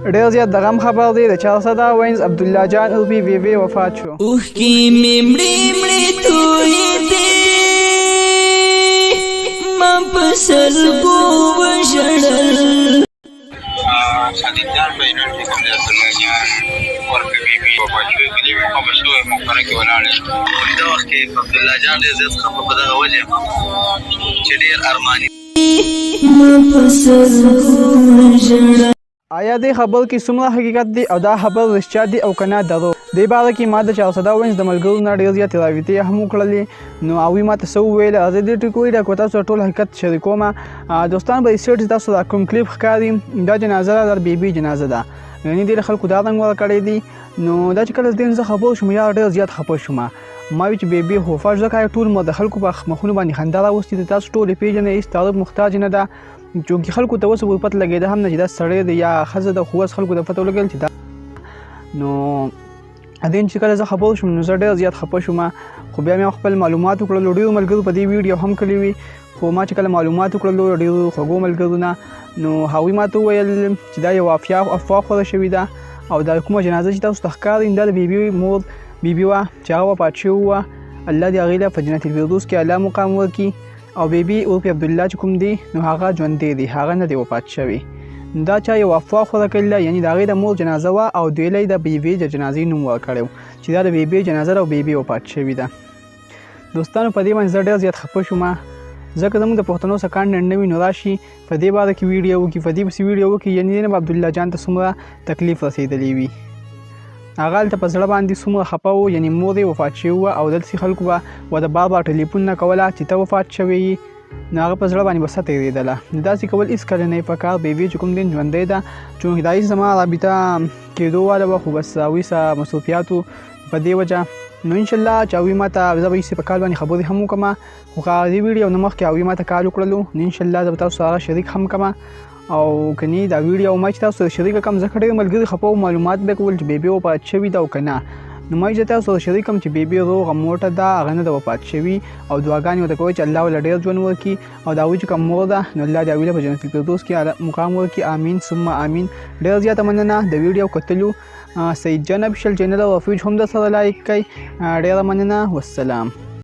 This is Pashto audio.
ډېر زیات د غم خبر دی د چارسده وینز عبدالله جان الفي وی وفات شو. اوښکې مې مړې مړې تویې دي ما په سلګو وژړل. صادق جان په یونان کې کوم د عبدالله جان ورکه بیبي وفات شوې په دې مقابله شوې مقبره کې ولاړې. دا وخت کې عبدالله جان ډېر زیات خفه په دغه وجه چې ډېر ارماني ما په سلګو وژړل. آیا دې خبر کې څومره حقیقت دی او دا خبر رښتیا دی او کنه درو؟ دې باره کې ما د چارسده وینز د ملګرو نه ډېر زیاتې راویتې هم وکړلې نو هغوی ما ته څه وویل. زه دې ټکو ډاکو تاسو ټول حقیقت شریکوم. دوستان به سټ تاسو دا کوم کلیپ ښکاري دا جنازه ده د بیبي جنازه ده یعنې ډېر خلکو دا رنګ ورکړی دی. نو دا چې کله دې زه خبر شوم یا ډېر زیات خفه شوم. ما وی چې بیبي وفات ځکه ټول مو د خلکو په مخونو باندې خندا راوستې ده. تاسو ټول یې پېژنئ هېڅ تعریف محتاج نه ده چونکې خلکو ته اوس پته لګېده هم نه چې دا سړی دی یا ښځه ده خو اوس خلکو ته پته ولګېدل چې دا نو دین چې کله زه خبر شوم نو زه ډېر زیات خفه شوم. خو بیا مې خپل معلومات وکړل ډېرو ملګرو په دې ویډیو هم کړي وي خو ما چې کله معلومات وکړل ډېرو خوږو ملګرو نه نو هغوی ما ته وویل چې دا یو افوا خوره شوې ده او دا کومه جنازه چې تاسو ته ښکاري دا د بیبي مور بیبي وه چې هغه وفات شوې وه. الله دې هغې له په جنت الفردوس کې اعلی مقام ورکړي او بیبي عرفي عبدالله چې کوم دی نو هغه ژوندی دی هغه نه دی وفات شوی. دا چا یو افوا خوره کړې ده یعنې د هغې د مور جنازه وه او دوی له یې د بیبي د جنازې نوم ورکړی و چې دا د بیبي جنازه ده او بیبي وفات شوې ده. دوستانو په دې باندې زه ډېر زیات خفه شوم ځکه زموږ د پښتنو څه کانټینټ نه وي نو راشي په دې باره کې ویډیو وکړي په دې پسې ویډیو وکړي یعنې نه به عبدالله جان ته څومره تکلیف رسېدلی وي. هغه هلته په زړه باندې څومره خفه و یعنې مور یې وفات شوې وه او دلته خلکو به ورته بار بار ټلیفون نه کوله چې ته وفات شوی یې نو هغه په زړه باندې به څه تېرېدله. نو داسې کول هېڅکله نه یې پکار بیبي چې کوم دین ژوندی ده چونکې دا هېڅ زما رابطه کېدو واله وه خو بس هغوی څه مصروفیاتو په دې وجه نو انشاءالله چې هغوی ما ته زه به هېڅې په کال باندې خبرې هم وکړم خو دې ویډیو نه مخکې هغوی ما ته کال وکړلو نو انشاءالله زه به تاسو سره شریک هم کړم او که نه دا ویډیو ما چې تاسو سره شریکه کړم ځکه ډېر ملګري خفه وو معلومات به یې کول چې بیبي وفات شوي ده او که نه نو ما چې تاسو سره شریک کړم چې بیبي روغه موټه ده هغه نه ده وفات شوي او دعاګانې ورته کوئ چې الله ورله ډېر ژوند ورکړي او د هغوی چې کوم مور ده نو الله دې هغوی له په جنت الفردوس کې مقام ورکړي امین ثم امین. ډېر زیاته مننه د ویډیو کتلو. سید جان افیشل چینل او افیج هم در سره لایک کړئ. ډېره مننه والسلام.